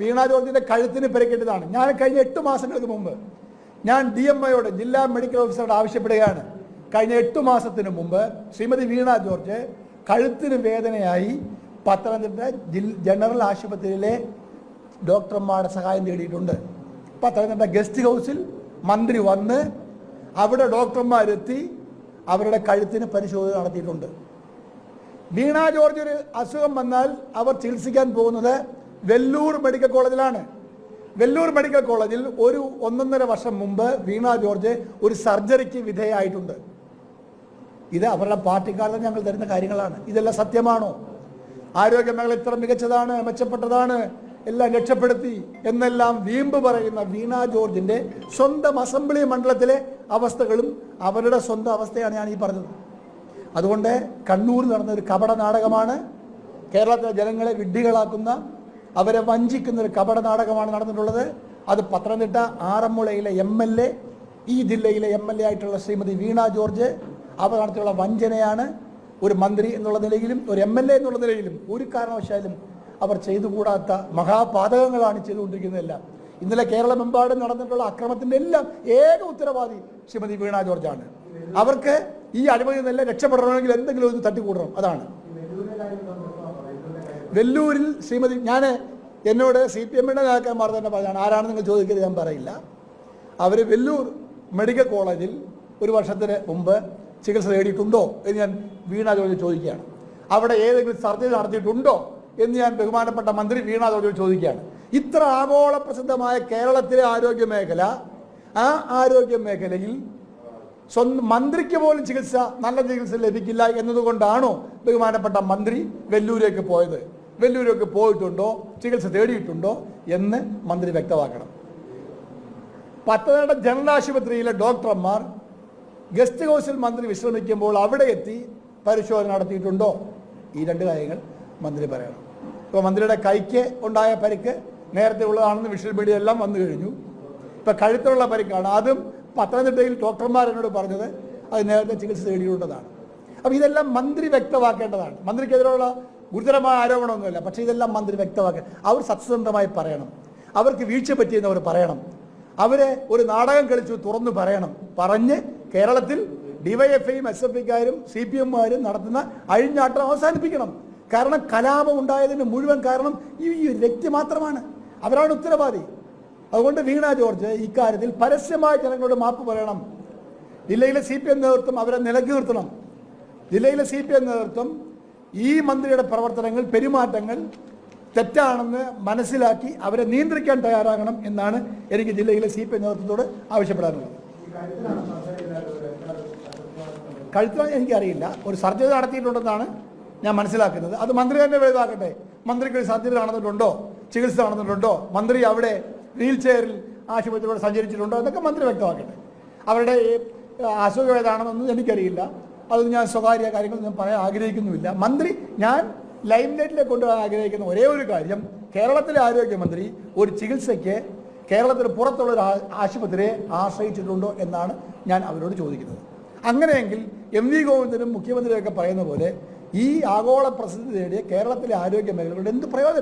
വീണ ജോർജിൻ്റെ കഴുത്തിന് പരിക്കേറ്റതാണ്. ഞാൻ കഴിഞ്ഞ 8 മാസങ്ങൾക്ക് മുമ്പ് ഞാൻ DMIയോട്, ജില്ലാ മെഡിക്കൽ ഓഫീസറോട് ആവശ്യപ്പെടുകയാണ്. കഴിഞ്ഞ 8 മാസത്തിന് മുമ്പ് ശ്രീമതി വീണ ജോർജ് കഴുത്തിന് വേദനയായി പത്തനംതിട്ട ജനറൽ ആശുപത്രിയിലെ ഡോക്ടർമാരുടെ സഹായം തേടിയിട്ടുണ്ട്. പത്തനംതിട്ട ഗസ്റ്റ് ഹൗസിൽ മന്ത്രി വന്ന് അവിടെ ഡോക്ടർമാരെത്തി അവരുടെ കഴുത്തിന് പരിശോധന നടത്തിയിട്ടുണ്ട്. വീണ ജോർജ് ഒരു അസുഖം വന്നാൽ അവർ ചികിത്സിക്കാൻ പോകുന്നത് വെല്ലൂർ മെഡിക്കൽ കോളേജിലാണ്. വെല്ലൂർ മെഡിക്കൽ കോളേജിൽ ഒരു 1.5 വർഷം മുമ്പ് വീണ ജോർജ് ഒരു സർജറിക്ക് വിധേയമായിട്ടുണ്ട്. ഇത് അവരുടെ പാർട്ടിക്കാരുടെ ഞങ്ങൾ തരുന്ന കാര്യങ്ങളാണ്. ഇതെല്ലാം സത്യമാണോ? ആരോഗ്യമേഖല ഇത്ര മികച്ചതാണ്, മെച്ചപ്പെട്ടതാണ്, എല്ലാം രക്ഷപ്പെടുത്തി എന്നെല്ലാം വീമ്പ് പറയുന്ന വീണ ജോർജിൻ്റെ സ്വന്തം അസംബ്ലി മണ്ഡലത്തിലെ അവസ്ഥകളും അവരുടെ സ്വന്തം അവസ്ഥയാണ് ഞാൻ ഈ പറഞ്ഞത്. അതുകൊണ്ട് കണ്ണൂരിൽ നടന്നൊരു കപട നാടകമാണ്, കേരളത്തിലെ ജനങ്ങളെ വിഡ്ഢികളാക്കുന്ന, അവരെ വഞ്ചിക്കുന്ന ഒരു കപട നാടകമാണ് നടന്നിട്ടുള്ളത്. അത് പത്തനംതിട്ട ആറന്മുളയിലെ MLA, ഈ ജില്ലയിലെ MLA ആയിട്ടുള്ള ശ്രീമതി വീണ ജോർജ് അവർ നടത്തിയുള്ള വഞ്ചനയാണ്. ഒരു മന്ത്രി എന്നുള്ള നിലയിലും ഒരു MLA എന്നുള്ള നിലയിലും ഒരു കാരണവശാലും അവർ ചെയ്തുകൂടാത്ത മഹാപാതകങ്ങളാണ് ചെയ്തുകൊണ്ടിരിക്കുന്നതെല്ലാം. ഇന്നലെ കേരളമെമ്പാടും നടന്നിട്ടുള്ള അക്രമത്തിൻ്റെ എല്ലാം ഏക ഉത്തരവാദി ശ്രീമതി വീണ ജോർജാണ്. അവർക്ക് ഈ അഴിമതിയിൽ നിന്നെല്ലാം രക്ഷപ്പെടണമെങ്കിൽ എന്തെങ്കിലും ഒന്ന് തട്ടിക്കൂടണം. അതാണ് വെല്ലൂരിൽ ശ്രീമതി, എന്നോട് CPMന്റെ നേതാക്കന്മാർ തന്നെ പറഞ്ഞാണ്, ആരാണെന്ന് നിങ്ങൾ ചോദിക്കരുത്, ഞാൻ പറയില്ല. അവർ വെല്ലൂർ മെഡിക്കൽ കോളേജിൽ ഒരു വർഷത്തിന് മുമ്പ് ചികിത്സ തേടിയിട്ടുണ്ടോ എന്ന് ഞാൻ വീണ ജോർജ് ചോദിക്കുകയാണ്. അവിടെ ഏതെങ്കിലും സർജറി നടത്തിയിട്ടുണ്ടോ എന്ന് ഞാൻ ബഹുമാനപ്പെട്ട മന്ത്രി വീണ ജോർജ് ചോദിക്കുകയാണ്. ഇത്ര ആഗോള പ്രസിദ്ധമായ കേരളത്തിലെ ആരോഗ്യ മേഖല, ആ ആരോഗ്യ മേഖലയിൽ സ്വന്തം മന്ത്രിക്ക് പോലും നല്ല ചികിത്സ ലഭിക്കില്ല എന്നതുകൊണ്ടാണോ ബഹുമാനപ്പെട്ട മന്ത്രി വെല്ലൂരേക്ക് പോയത്? വെല്ലൂരേക്ക് പോയിട്ടുണ്ടോ, ചികിത്സ തേടിയിട്ടുണ്ടോ എന്ന് മന്ത്രി വ്യക്തമാക്കണം. പത്തനംതിട്ട ജനറൽ ആശുപത്രിയിലെ ഡോക്ടർമാർ ഗസ്റ്റ് ഹൗസിൽ മന്ത്രി വിശ്രമിക്കുമ്പോൾ അവിടെ എത്തി പരിശോധന നടത്തിയിട്ടുണ്ടോ? ഈ 2 കാര്യങ്ങൾ മന്ത്രി പറയണം. ഇപ്പോൾ മന്ത്രിയുടെ കൈക്ക് ഉണ്ടായ പരിക്ക് നേരത്തെ ഉള്ളതാണെന്ന് വിഷ്വൽ മീഡിയ എല്ലാം വന്നു കഴിഞ്ഞു. ഇപ്പം കഴുത്തിലുള്ള പരിക്കാണ്. അതും പത്തനംതിട്ടയിൽ ഡോക്ടർമാർ എന്നോട് പറഞ്ഞത് അത് നേരത്തെ ചികിത്സ തേടിയിട്ടുള്ളതാണ്. അപ്പോൾ ഇതെല്ലാം മന്ത്രി വ്യക്തമാക്കേണ്ടതാണ്. മന്ത്രിക്കെതിരെയുള്ള ഗുരുതരമായ ആരോപണമൊന്നുമില്ല, പക്ഷേ ഇതെല്ലാം മന്ത്രി വ്യക്തമാക്കുക. അവർ സത്യസന്ധമായി പറയണം. അവർക്ക് വീഴ്ച പറ്റിയെന്ന് അവർ പറയണം. അവരെ ഒരു നാടകം കളിച്ചു തുറന്നു പറയണം. പറഞ്ഞ് കേരളത്തിൽ DYFIയും SFIക്കാരും CPMമാരും നടത്തുന്ന അഴിഞ്ഞാട്ടം അവസാനിപ്പിക്കണം. കാരണം കലാപം ഉണ്ടായതിന് മുഴുവൻ കാരണം ഈ വ്യക്തി മാത്രമാണ്. അവരാണ് ഉത്തരവാദി. അതുകൊണ്ട് വീണ ജോർജ് ഇക്കാര്യത്തിൽ പരസ്യമായി ജനങ്ങളോട് മാപ്പ് പറയണം. ജില്ലയിലെ CPM നേതൃത്വം അവരെ നിലയ്ക്ക് നിർത്തണം. ജില്ലയിലെ CPM നേതൃത്വം ഈ മന്ത്രിയുടെ പ്രവർത്തനങ്ങൾ, പെരുമാറ്റങ്ങൾ തെറ്റാണെന്ന് മനസ്സിലാക്കി അവരെ നിയന്ത്രിക്കാൻ തയ്യാറാകണം എന്നാണ് എനിക്ക് ജില്ലയിലെ CPM നേതൃത്വത്തോട് ആവശ്യപ്പെടാനുള്ളത്. കഴുത്തിൽ എനിക്കറിയില്ല, ഒരു സർജറി നടത്തിയിട്ടുണ്ടെന്നാണ് ഞാൻ മനസ്സിലാക്കുന്നത്. അത് മന്ത്രി തന്നെ വെളിവാക്കട്ടെ. മന്ത്രിക്ക് സർജറി നടന്നിട്ടുണ്ടോ, ചികിത്സ നടന്നിട്ടുണ്ടോ, മന്ത്രി അവിടെ വീൽ ചെയറിൽ ആശുപത്രിയോട് സഞ്ചരിച്ചിട്ടുണ്ടോ എന്നൊക്കെ മന്ത്രി വ്യക്തമാക്കട്ടെ. അവരുടെ അസുഖം ഏതാണെന്നൊന്നും എനിക്കറിയില്ല. അതൊന്നും ഞാൻ സ്വകാര്യ കാര്യങ്ങൾ ഞാൻ പറയാൻ ആഗ്രഹിക്കുന്നുമില്ല. മന്ത്രി, ഞാൻ ലൈംലൈറ്റിലേക്ക് കൊണ്ടുപോകാൻ ആഗ്രഹിക്കുന്ന ഒരേ ഒരു കാര്യം, കേരളത്തിലെ ആരോഗ്യമന്ത്രി ഒരു ചികിത്സയ്ക്ക് കേരളത്തിന് പുറത്തുള്ള ഒരു ആശുപത്രിയെ ആശ്രയിച്ചിട്ടുണ്ടോ എന്നാണ് ഞാൻ അവരോട് ചോദിക്കുന്നത്. അങ്ങനെയെങ്കിൽ MV ഗോവിന്ദനും മുഖ്യമന്ത്രിയൊക്കെ പറയുന്ന പോലെ ഈ ആഗോള പ്രസിദ്ധി നേടിയ കേരളത്തിലെ ആരോഗ്യ മേഖലകളുടെ എന്ത് പ്രയോജനം?